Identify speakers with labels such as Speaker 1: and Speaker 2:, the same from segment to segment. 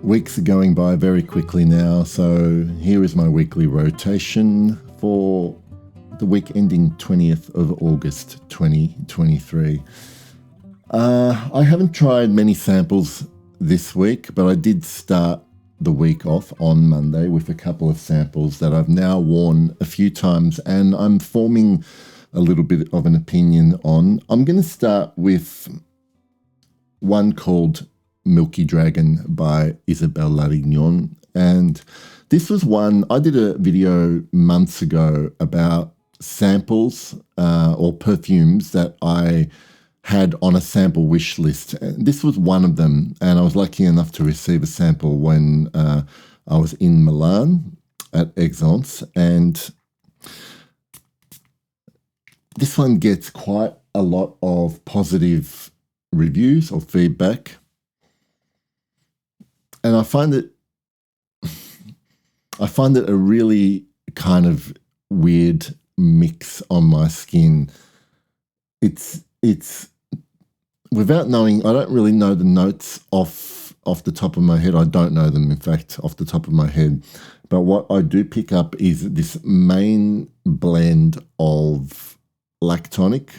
Speaker 1: Weeks are going by very quickly now, so here is my weekly rotation for the week ending 20th of August 2023. I haven't tried many samples this week, but I did start the week off on Monday with a couple of samples that I've now worn a few times, and I'm forming a little bit of an opinion on. I'm going to start with one called Milky Dragon by Isabelle Larignon, and this was one I did a video months ago about samples or perfumes that I had on a sample wish list. This was one of them, and I was lucky enough to receive a sample when I was in Milan at Exence, and this one gets quite a lot of positive reviews or feedback. And I find it a really kind of weird mix on my skin. It's without knowing, I don't really know the notes off the top of my head. I don't know them, in fact, off the top of my head. But what I do pick up is this main blend of lactonic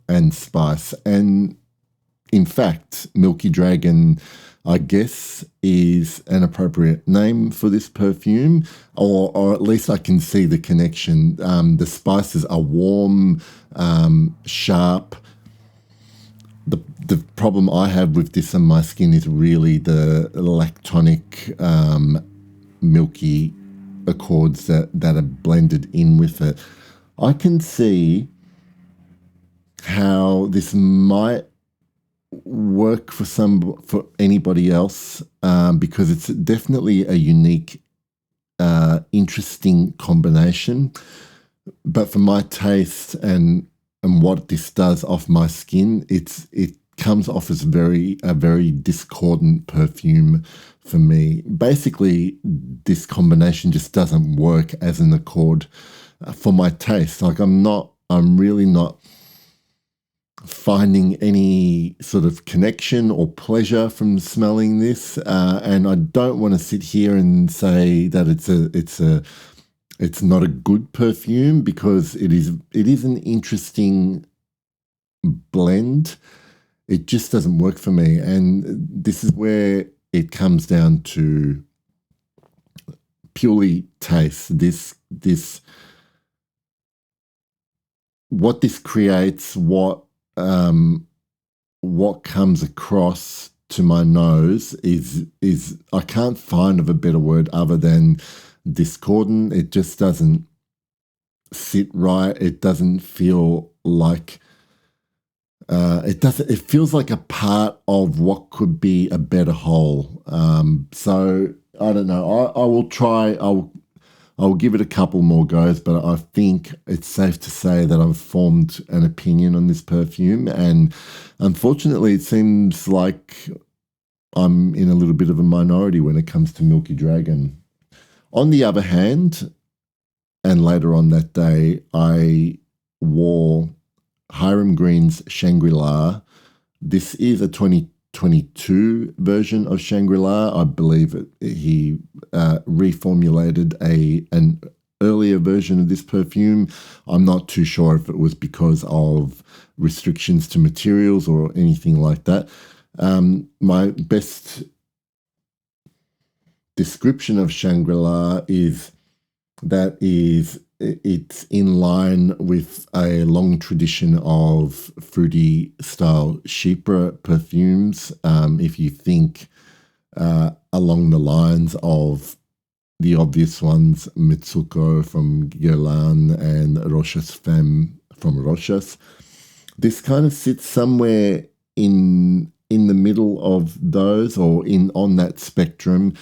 Speaker 1: and spice. And in fact, Milky Dragon, I guess, is an appropriate name for this perfume, or at least I can see the connection. The spices are warm, sharp. The problem I have with this on my skin is really the lactonic, milky accords that are blended in with it. I can see how this might work for anybody else, because it's definitely a unique, interesting combination. But for my taste and what this does off my skin, it comes off as a very discordant perfume for me. Basically, this combination just doesn't work as an accord for my taste. Like I'm really not finding any sort of connection or pleasure from smelling this, and I don't want to sit here and say that it's not a good perfume, because it is an interesting blend. It just doesn't work for me, and this is where it comes down to purely taste. This what this creates, what comes across to my nose is I can't find of a better word other than discordant. It just doesn't sit right. It doesn't feel like it feels like a part of what could be a better whole. So I don't know. I will try. I'll give it a couple more goes, but I think it's safe to say that I've formed an opinion on this perfume, and unfortunately it seems like I'm in a little bit of a minority when it comes to Milky Dragon. On the other hand, and later on that day, I wore Hiram Green's Shangri-La. This is a 2022 version of Shangri-La. I believe he reformulated an earlier version of this perfume. I'm not too sure if it was because of restrictions to materials or anything like that. My best description of Shangri-La is that it's in line with a long tradition of fruity style chypre perfumes. If you think along the lines of the obvious ones, Mitsuko from Guerlain and Rochas Femme from Rochas, this kind of sits somewhere in the middle of those, or on that spectrum.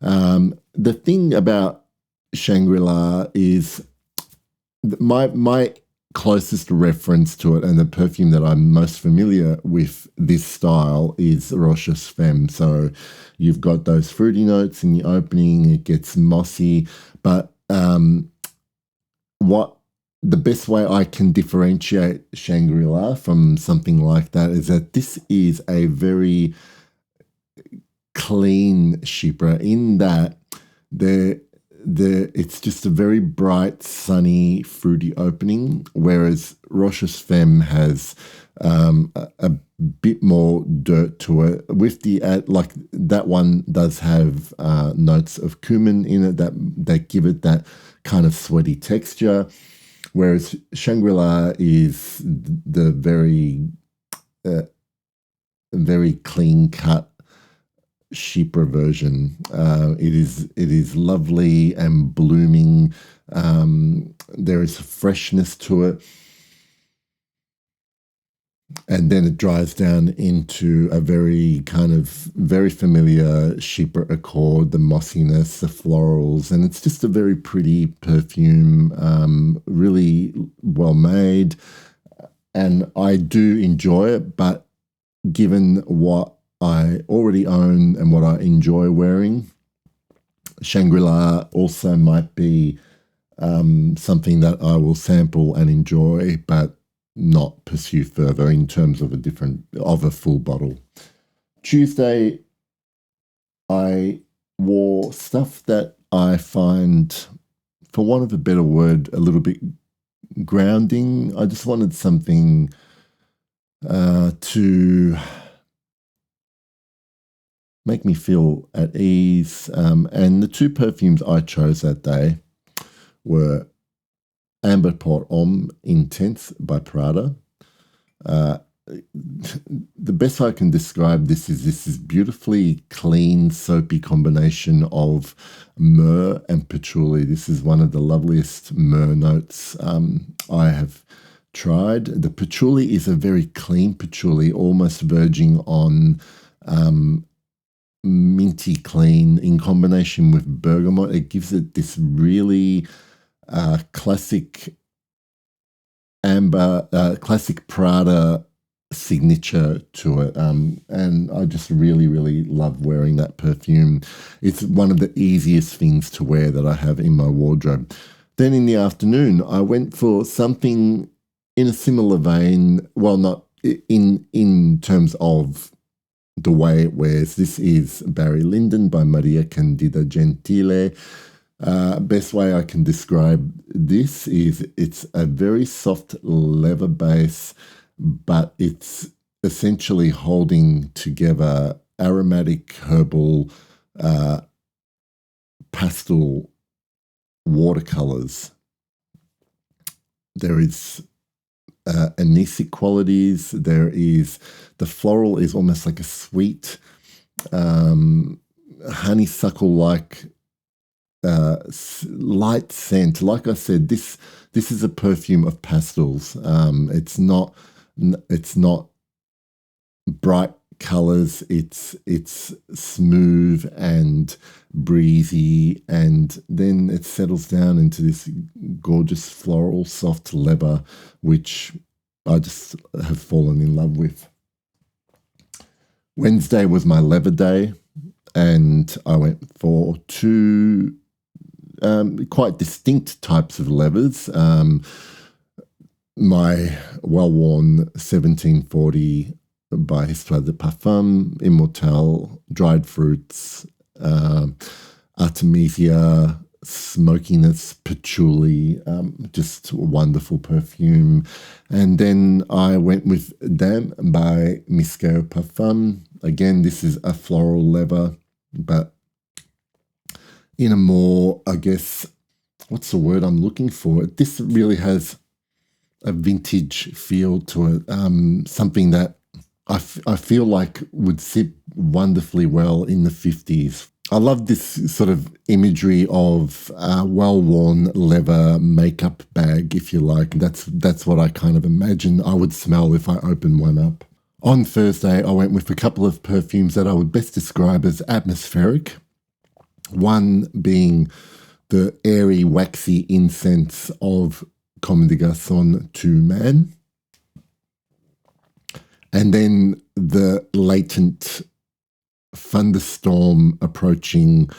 Speaker 1: The thing about Shangri-La is my closest reference to it, and the perfume that I'm most familiar with this style, is Rochas Femme. So you've got those fruity notes in the opening, it gets mossy, but what the best way I can differentiate Shangri-La from something like that is that this is a very clean Chypre in that it's just a very bright, sunny, fruity opening, whereas Roche's Femme has a bit more dirt to it. With the like that one does have notes of cumin in it that give it that kind of sweaty texture, whereas Shangri-La is the very clean cut Chypre version. It is lovely and blooming. There is freshness to it, and then it dries down into a very familiar Chypre accord, the mossiness, the florals, and it's just a very pretty perfume, really well made, and I do enjoy it, but given what I already own and what I enjoy wearing, Shangri-La also might be something that I will sample and enjoy, but not pursue further in terms of a full bottle. Tuesday, I wore stuff that I find, for want of a better word, a little bit grounding. I just wanted something to make me feel at ease. And the two perfumes I chose that day were Amber Pour Homme Intense by Prada. The best I can describe this is beautifully clean, soapy combination of myrrh and patchouli. This is one of the loveliest myrrh notes I have tried. The patchouli is a very clean patchouli, almost verging on minty clean. In combination with bergamot, it gives it this really classic amber, classic Prada signature to it, and I just really, really love wearing that perfume. It's one of the easiest things to wear that I have in my wardrobe. Then in the afternoon, I went for something in a similar vein. Well, not in terms of the way it wears. This is Barry Lyndon by Maria Candida Gentile. Best way I can describe this is it's a very soft leather base, but it's essentially holding together aromatic, herbal, pastel watercolors. There is anisic qualities. There is the floral is almost like a sweet honeysuckle-like light scent. Like I said, this is a perfume of pastels. It's not bright colors. It's smooth and breezy, and then it settles down into this gorgeous floral soft leather, which I just have fallen in love with. Wednesday was my leather day, and I went for two quite distinct types of leathers. My well-worn 1740 by Histoire de Parfum, Immortelle, dried fruits, Artemisia, smokiness, patchouli, just a wonderful perfume. And then I went with Dame by Miscao Parfum. Again, this is a floral leather, but in a more, I guess, what's the word I'm looking for? This really has a vintage feel to it, something that I feel like would sit wonderfully well in the 50s. I love this sort of imagery of well-worn leather makeup bag, if you like. That's what I kind of imagine I would smell if I opened one up. On Thursday, I went with a couple of perfumes that I would best describe as atmospheric. One being the airy, waxy incense of Comme des Garçons to Man. And then the latent thunderstorm approaching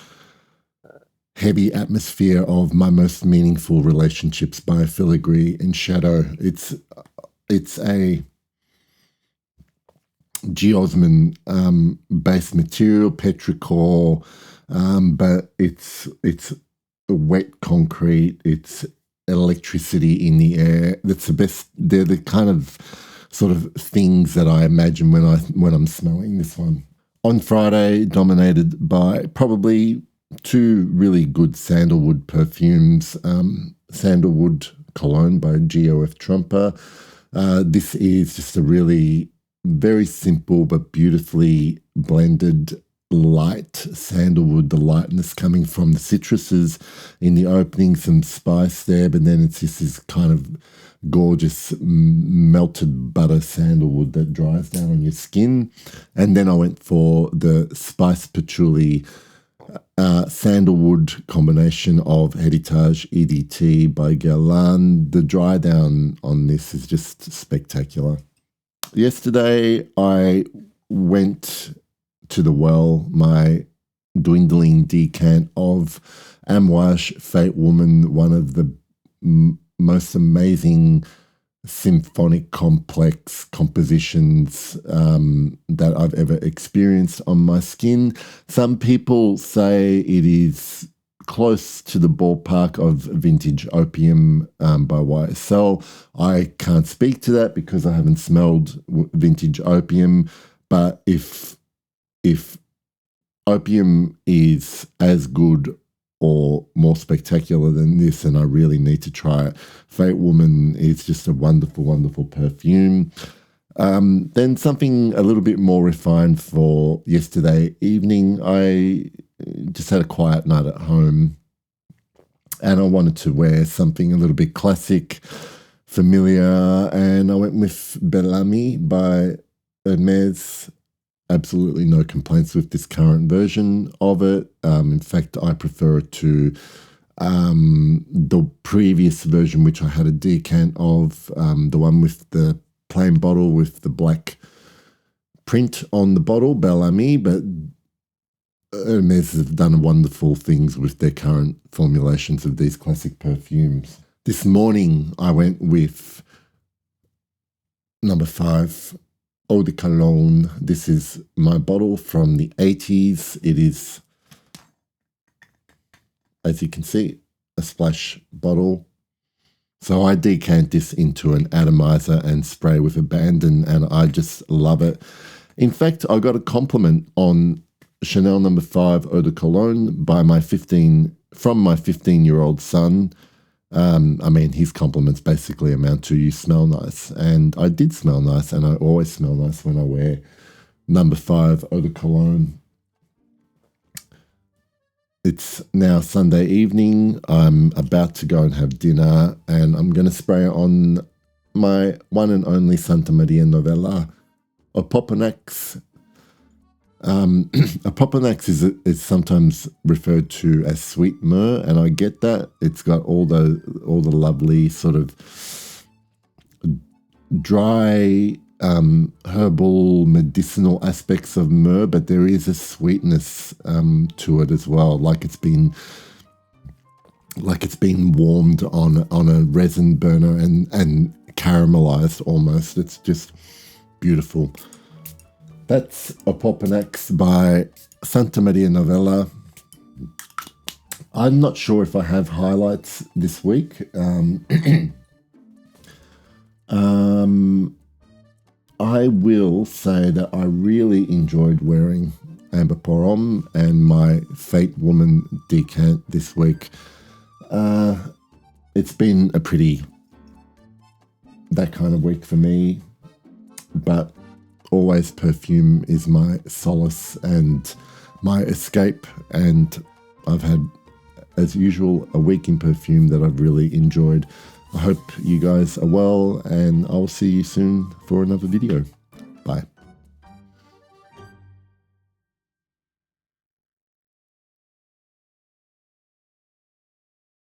Speaker 1: heavy atmosphere of My Most Meaningful Relationships by Filigree and Shadow. It's a geosmin based material, petrichor, but it's wet concrete, it's electricity in the air. That's the best. They're the kind of sort of things that I imagine when I'm smelling this one. On Friday, dominated by probably two really good sandalwood perfumes. Sandalwood Cologne by GOF Trumper. This is just a really very simple but beautifully blended light sandalwood, the lightness coming from the citruses in the opening, some spice there, but then it's just this kind of gorgeous melted butter sandalwood that dries down on your skin. And then I went for the spice patchouli sandalwood combination of Heritage EDT by Guerlain. The dry down on this is just spectacular. Yesterday I went to the well, my dwindling decant of Amouage Fate Woman, one of the most amazing symphonic complex compositions that I've ever experienced on my skin. Some people say it is close to the ballpark of Vintage Opium by YSL. I can't speak to that because I haven't smelled Vintage Opium, but if Opium is as good or more spectacular than this, and I really need to try it. Fate Woman is just a wonderful, wonderful perfume. Then something a little bit more refined for yesterday evening. I just had a quiet night at home and I wanted to wear something a little bit classic, familiar, and I went with Bellamy by Hermes. Absolutely no complaints with this current version of it. In fact, I prefer it to the previous version, which I had a decant of, the one with the plain bottle with the black print on the bottle, Bellamy, but Hermes have done wonderful things with their current formulations of these classic perfumes. This morning, I went with number 5, Eau de Cologne. This is my bottle from the 80s. It is, as you can see, a splash bottle. So I decant this into an atomizer and spray with abandon, and I just love it. In fact, I got a compliment on Chanel number 5 Eau de Cologne by my 15-year-old son. I mean, his compliments basically amount to you smell nice. And I did smell nice, and I always smell nice when I wear number 5 Eau de Cologne. It's now Sunday evening. I'm about to go and have dinner, and I'm going to spray on my one and only Santa Maria Novella Opoponax. Opoponax is sometimes referred to as sweet myrrh, and I get that. It's got all the lovely sort of dry herbal medicinal aspects of myrrh, but there is a sweetness to it as well, like it's been warmed on a resin burner and caramelized almost. It's just beautiful. That's Opoponax by Santa Maria Novella. I'm not sure if I have highlights this week. I will say that I really enjoyed wearing Amber Porom and my Fate Woman decant this week. It's been a pretty that kind of week for me, but always perfume is my solace and my escape, and I've had, as usual, a week in perfume that I've really enjoyed. I hope you guys are well, and I'll see you soon for another video. Bye.